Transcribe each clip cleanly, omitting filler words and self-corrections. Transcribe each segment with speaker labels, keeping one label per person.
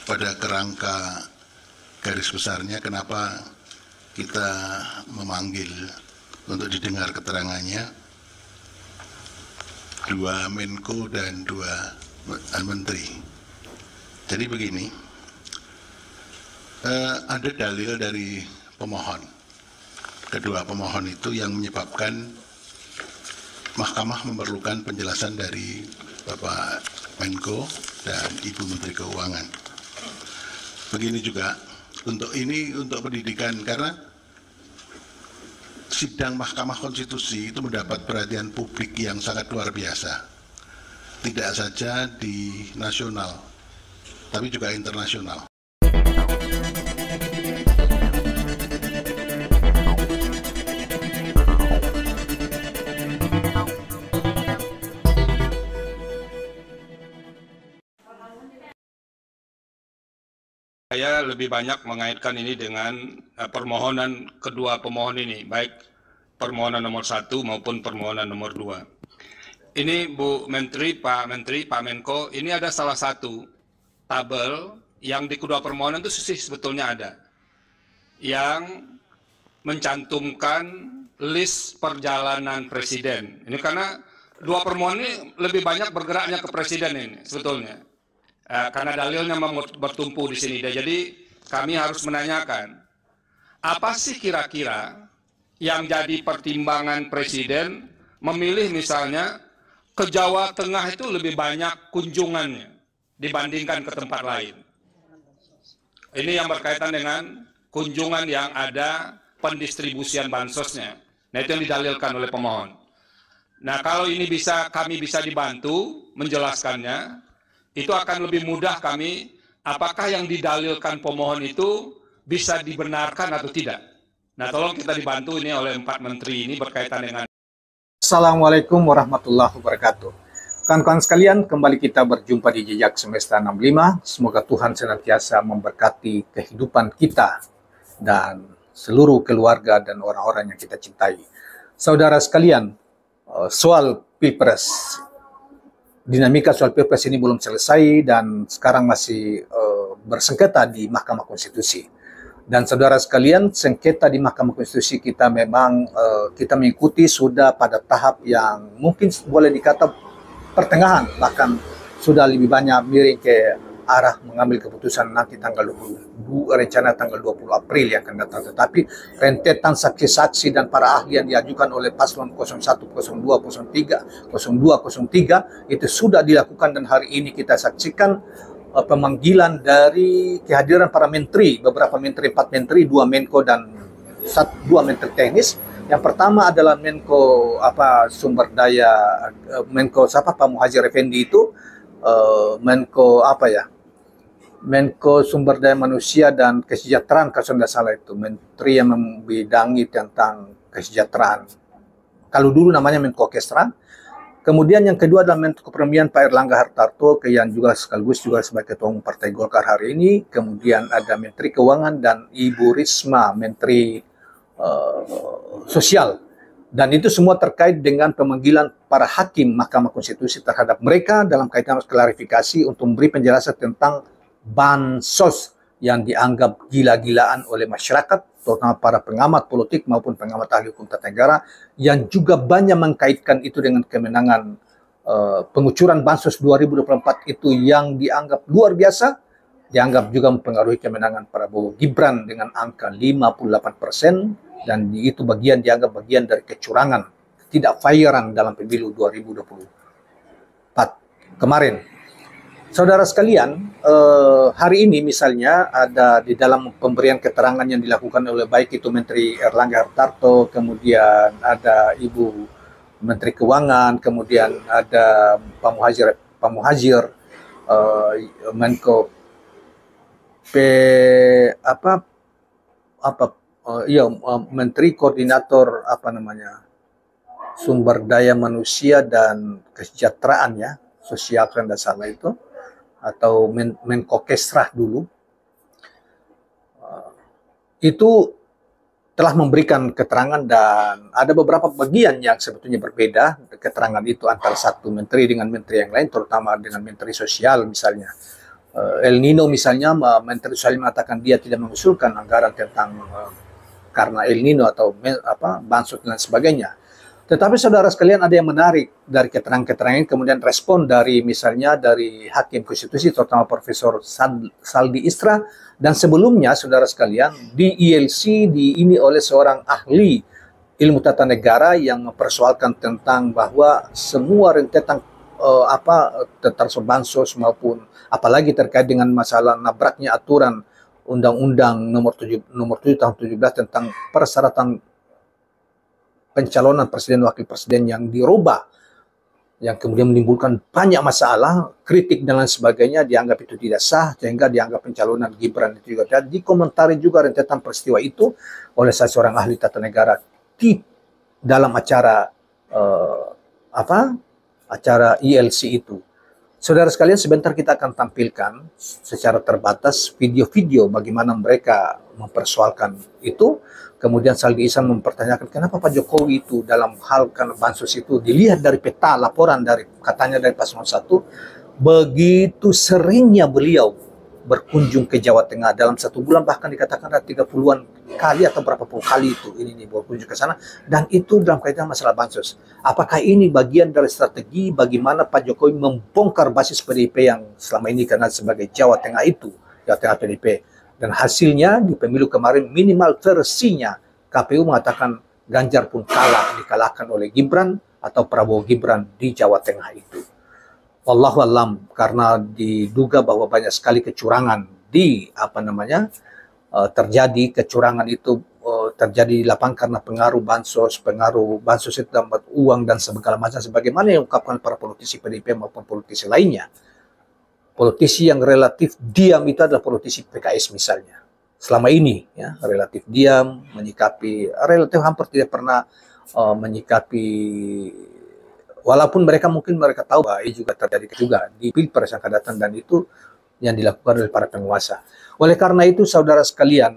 Speaker 1: pada kerangka garis besarnya kenapa kita memanggil untuk didengar keterangannya dua Menko dan dua Menteri. Jadi begini, ada dalil dari pemohon. Kedua pemohon itu yang menyebabkan Mahkamah memerlukan penjelasan dari Bapak Menko dan Ibu Menteri Keuangan. Begini juga, untuk pendidikan, karena sidang Mahkamah Konstitusi itu mendapat perhatian publik yang sangat luar biasa. Tidak saja di nasional, tapi juga internasional.
Speaker 2: Saya lebih banyak mengaitkan ini dengan permohonan kedua pemohon ini, baik permohonan nomor 1 maupun permohonan nomor 2. Ini Bu Menteri, Pak Menko, ini ada salah satu tabel yang di kedua permohonan itu sebetulnya ada, yang mencantumkan list perjalanan presiden. Ini karena dua permohonan ini lebih banyak bergeraknya ke presiden ini sebetulnya. Karena dalilnya bertumpu di sini. Jadi kami harus menanyakan, apa sih kira-kira yang jadi pertimbangan presiden memilih misalnya ke Jawa Tengah itu lebih banyak kunjungannya dibandingkan ke tempat lain. Ini yang berkaitan dengan kunjungan yang ada pendistribusian bansosnya. Nah, itu yang didalilkan oleh pemohon. Nah, kalau ini kami bisa dibantu menjelaskannya, itu akan lebih mudah kami, apakah yang didalilkan pemohon itu bisa dibenarkan atau tidak. Nah, tolong kita dibantu ini oleh 4 menteri ini berkaitan dengan.
Speaker 3: Assalamualaikum warahmatullahi wabarakatuh. Kawan-kawan sekalian, kembali kita berjumpa di Jejak Semesta 65. Semoga Tuhan senantiasa memberkati kehidupan kita dan seluruh keluarga dan orang-orang yang kita cintai. Saudara sekalian, soal Pilpres, dinamika soal Pilpres ini belum selesai dan sekarang masih bersengketa di Mahkamah Konstitusi. Dan saudara sekalian, sengketa di Mahkamah Konstitusi kita memang kita mengikuti sudah pada tahap yang mungkin boleh dikata pertengahan, bahkan sudah lebih banyak miring ke arah mengambil keputusan nanti tanggal 22, rencana tanggal 20 April yang akan datang. Tetapi rentetan saksi-saksi dan para ahli yang diajukan oleh paslon 01, 02, 03, 02, 03 itu sudah dilakukan dan hari ini kita saksikan pemanggilan dari kehadiran para menteri, beberapa menteri, 4 menteri, 2 Menko dan 2 menteri teknis. Yang pertama adalah Menko sumber daya, Menko Pak Muhajir Effendi itu, Menko Sumber Daya Manusia dan Kesejahteraan, kalau tidak salah itu menteri yang membidangi tentang kesejahteraan. Kalau dulu namanya Menko Kesra. Kemudian yang kedua adalah Menko Perekonomian Pak Erlangga Hartarto, yang juga sekaligus juga sebagai Ketua Umum Partai Golkar hari ini. Kemudian ada Menteri Keuangan dan Ibu Risma, Menteri Sosial. Dan itu semua terkait dengan pemanggilan para hakim Mahkamah Konstitusi terhadap mereka dalam kaitan klarifikasi untuk memberi penjelasan tentang bansos yang dianggap gila-gilaan oleh masyarakat, terutama para pengamat politik maupun pengamat ahli hukum tata negara, yang juga banyak mengkaitkan itu dengan kemenangan pengucuran bansos 2024 itu yang dianggap luar biasa, dianggap juga mempengaruhi kemenangan Prabowo Gibran dengan angka 58%, dan itu dianggap bagian dari kecurangan, tidak fairan dalam pemilu 2024 kemarin. Saudara sekalian, hari ini misalnya ada di dalam pemberian keterangan yang dilakukan oleh baik itu Menteri Erlangga Hartarto, kemudian ada Ibu Menteri Keuangan, kemudian ada Pak Muhajir, Menko Menteri Koordinator Sumber Daya Manusia dan Kesejahteraan Sosial kalau tidak salah itu, atau Menko Kesra dulu, itu telah memberikan keterangan dan ada beberapa bagian yang sebetulnya berbeda keterangan itu antara satu menteri dengan menteri yang lain, terutama dengan Menteri Sosial misalnya. El Nino misalnya, Menteri Sosial mengatakan dia tidak mengusulkan anggaran tentang karena El Nino atau bansos dan sebagainya. Tetapi saudara sekalian, ada yang menarik dari keterangan-keterangan kemudian respon dari misalnya dari Hakim Konstitusi terutama Profesor Saldi Isra, dan sebelumnya saudara sekalian di ILC ini oleh seorang ahli ilmu tata negara yang mempersoalkan tentang bahwa semua rentetan tentang bansos maupun apalagi terkait dengan masalah nabraknya aturan Undang-Undang nomor 7 tahun 17 tentang persyaratan pencalonan presiden wakil presiden yang dirubah, yang kemudian menimbulkan banyak masalah, kritik dan lain sebagainya, dianggap itu tidak sah, sehingga dianggap pencalonan Gibran itu juga. Dan dikomentari juga rentetan peristiwa itu oleh seorang ahli tata negara di dalam acara acara ILC itu. Saudara sekalian, sebentar kita akan tampilkan secara terbatas video-video bagaimana mereka mempersoalkan itu. Kemudian Saldi Isra mempertanyakan kenapa Pak Jokowi itu dalam hal bansos itu dilihat dari peta laporan dari katanya dari paslon 1, begitu seringnya beliau berkunjung ke Jawa Tengah dalam 1 bulan, bahkan dikatakan ada 30-an kali atau berapa puluh kali itu ini berkunjung ke sana, dan itu dalam kaitan masalah bansos. Apakah ini bagian dari strategi bagaimana Pak Jokowi membongkar basis PDIP yang selama ini dikenal sebagai Jawa Tengah itu, Jawa Tengah PDIP? Dan hasilnya di pemilu kemarin minimal versinya KPU mengatakan Ganjar pun dikalahkan oleh Gibran atau Prabowo Gibran di Jawa Tengah itu. Wallahu alam, karena diduga bahwa banyak sekali kecurangan terjadi kecurangan itu terjadi di lapangan karena pengaruh bansos itu dapat uang dan segala macam sebagaimana yang diungkapkan para politisi PDIP maupun politisi lainnya. Politisi yang relatif diam itu adalah politisi PKS misalnya. Selama ini ya relatif diam, relatif hampir tidak pernah menyikapi, walaupun mereka tahu bahwa ini juga terjadi juga di Pilpres yang akan datang, dan itu yang dilakukan oleh para penguasa. Oleh karena itu saudara sekalian,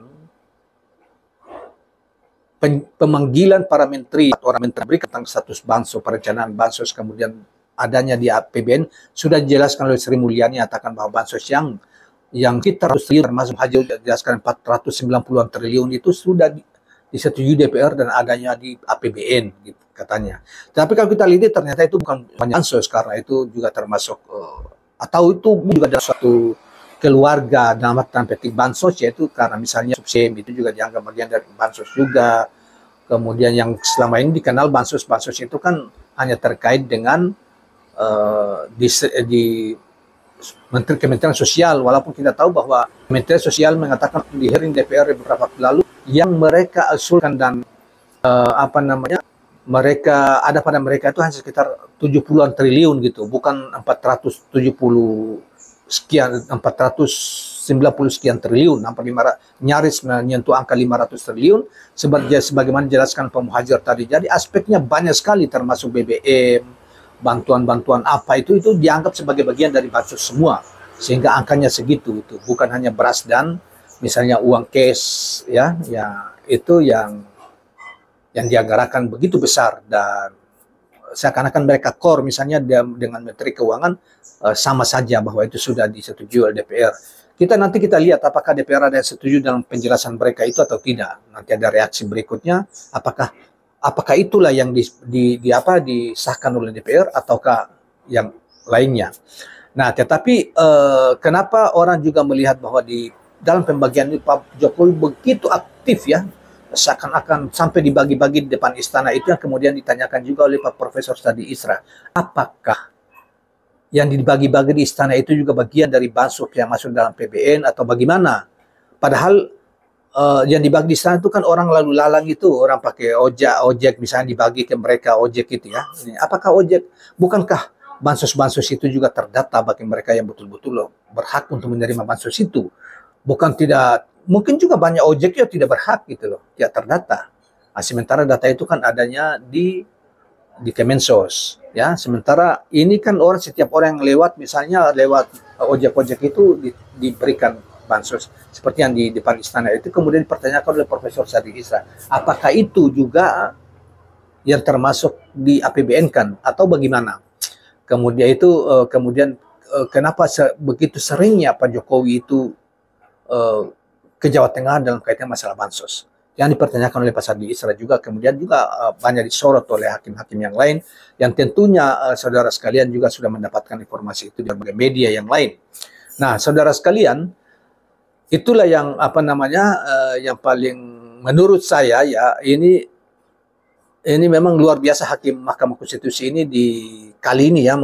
Speaker 3: pemanggilan para menteri tentang status bansos, perencanaan bansos, kemudian adanya di APBN sudah dijelaskan oleh Sri Mulyani, nyatakan bahwa bansos yang kita triliun termasuk haji dijelaskan 490-an triliun itu sudah disetujui DPR dan adanya di APBN gitu katanya. Tapi kalau kita lihat ternyata itu bukan bansos, karena itu juga termasuk atau itu juga ada suatu keluarga dalam tanda petik bansos, yaitu karena misalnya subsidi itu juga dianggap bagian dari bansos juga. Kemudian yang selama ini dikenal bansos itu kan hanya terkait dengan di Kementerian Sosial, walaupun kita tahu bahwa Kementerian Sosial mengatakan di hearing DPR beberapa waktu lalu yang mereka usulkan dan mereka ada pada mereka itu hanya sekitar 70-an triliun gitu, bukan 490 sekian triliun, hampir nyaris menyentuh angka 500 triliun sebagaimana dijelaskan Pak Muhajir tadi. Jadi aspeknya banyak sekali, termasuk BBM, bantuan-bantuan apa itu dianggap sebagai bagian dari bansos semua, sehingga angkanya segitu itu, bukan hanya beras dan misalnya uang cash ya itu yang dianggarkan begitu besar, dan seakan-akan mereka core misalnya dengan Menteri Keuangan sama saja bahwa itu sudah disetujui oleh DPR. Nanti kita lihat apakah DPR ada yang setuju dalam penjelasan mereka itu atau tidak. Nanti ada reaksi berikutnya, apakah itulah yang disahkan oleh DPR ataukah yang lainnya. Nah, tetapi kenapa orang juga melihat bahwa di dalam pembagian ini Pak Jokowi begitu aktif ya, seakan-akan sampai dibagi-bagi di depan istana, itu yang kemudian ditanyakan juga oleh Pak Profesor Saldi Isra. Apakah yang dibagi-bagi di istana itu juga bagian dari bansos yang masuk dalam PBN atau bagaimana? Padahal yang dibagi di sana itu kan orang lalu lalang itu, orang pakai ojek misalnya dibagi ke mereka ojek itu ya. Apakah bukankah bansos-bansos itu juga terdata bagi mereka yang betul-betul berhak untuk menerima bansos itu? Bukan tidak, mungkin juga banyak ojek yang tidak berhak gitu loh, tidak terdata. Nah, sementara data itu kan adanya di Kemensos ya. Sementara ini kan setiap orang yang lewat misalnya lewat ojek-ojek itu diberikan bansos seperti yang di depan istana itu. Kemudian dipertanyakan oleh Profesor Saldi Isra, apakah itu juga yang termasuk di APBN kan atau bagaimana? Kemudian kenapa begitu seringnya Pak Jokowi itu ke Jawa Tengah dalam kaitan masalah bansos. Yang dipertanyakan oleh Pak Sadli Isra juga, kemudian juga banyak disorot oleh hakim-hakim yang lain, yang tentunya saudara sekalian juga sudah mendapatkan informasi itu dari berbagai media yang lain. Nah, saudara sekalian, itulah yang yang paling menurut saya ya ini memang luar biasa hakim Mahkamah Konstitusi ini di kali ini ya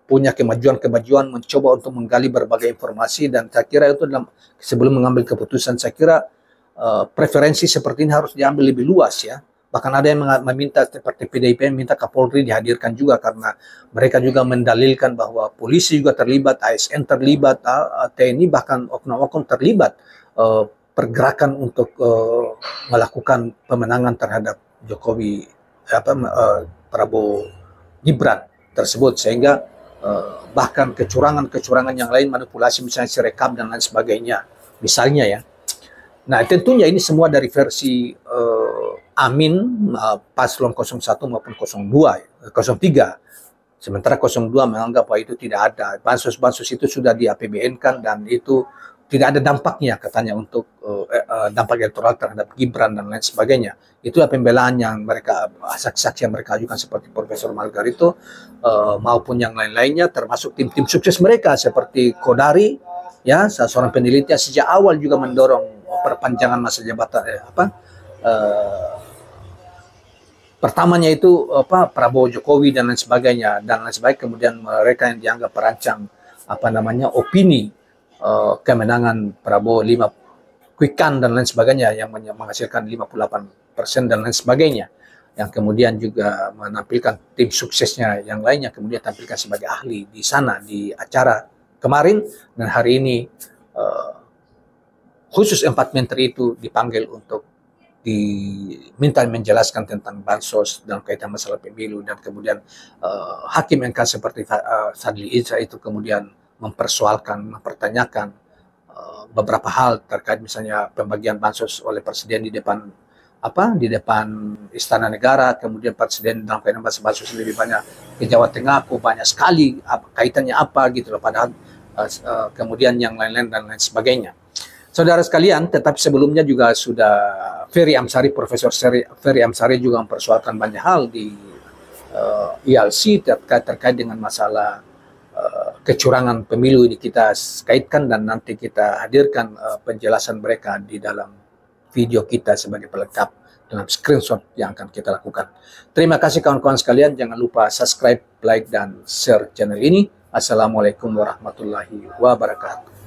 Speaker 3: punya kemajuan mencoba untuk menggali berbagai informasi, dan saya kira itu sebelum mengambil keputusan saya kira preferensi seperti ini harus diambil lebih luas ya. Bahkan ada yang meminta seperti PDIP minta Kapolri dihadirkan juga karena mereka juga mendalilkan bahwa polisi juga terlibat, ASN terlibat, TNI bahkan oknum-oknum terlibat pergerakan untuk melakukan pemenangan terhadap Jokowi Prabowo Gibran tersebut, sehingga bahkan kecurangan yang lain, manipulasi misalnya sirekap dan lain sebagainya misalnya ya. Nah, tentunya ini semua dari versi Amin, paslon 01 maupun 03. Sementara 02 menganggap bahwa itu tidak ada. Bansos-bansos itu sudah di APBN-kan dan itu tidak ada dampaknya katanya untuk dampak elektoral terhadap Gibran dan lain sebagainya. Itulah pembelaan yang mereka, saksi-saksi yang mereka ajukan seperti Profesor Margarito maupun yang lain-lainnya, termasuk tim-tim sukses mereka seperti Kodari, ya, seorang peneliti yang sejak awal juga mendorong perpanjangan masa jabatan pertamanya itu Prabowo Jokowi dan lain sebagainya, kemudian mereka yang dianggap perancang opini kemenangan Prabowo 5 quick count dan lain sebagainya yang menghasilkan 58% dan lain sebagainya, yang kemudian juga menampilkan tim suksesnya yang lainnya kemudian tampilkan sebagai ahli di sana di acara kemarin, dan hari ini khusus 4 menteri itu dipanggil untuk diminta menjelaskan tentang bansos dalam kaitan masalah pemilu, dan kemudian hakim MK seperti Sadli Isra itu kemudian mempertanyakan beberapa hal terkait misalnya pembagian bansos oleh presiden di depan Istana Negara, kemudian presiden dalam kaitan bansos lebih banyak ke Jawa Tengah, kok banyak sekali kaitannya apa gitu loh, padahal kemudian yang lain-lain dan lain sebagainya. Saudara sekalian, tetapi sebelumnya juga sudah Profesor Ferry Amsari juga mempersoalkan banyak hal di ILC terkait dengan masalah kecurangan pemilu ini. Kita kaitkan dan nanti kita hadirkan penjelasan mereka di dalam video kita sebagai pelengkap dengan screenshot yang akan kita lakukan. Terima kasih kawan-kawan sekalian, jangan lupa subscribe, like, dan share channel ini. Assalamualaikum warahmatullahi wabarakatuh.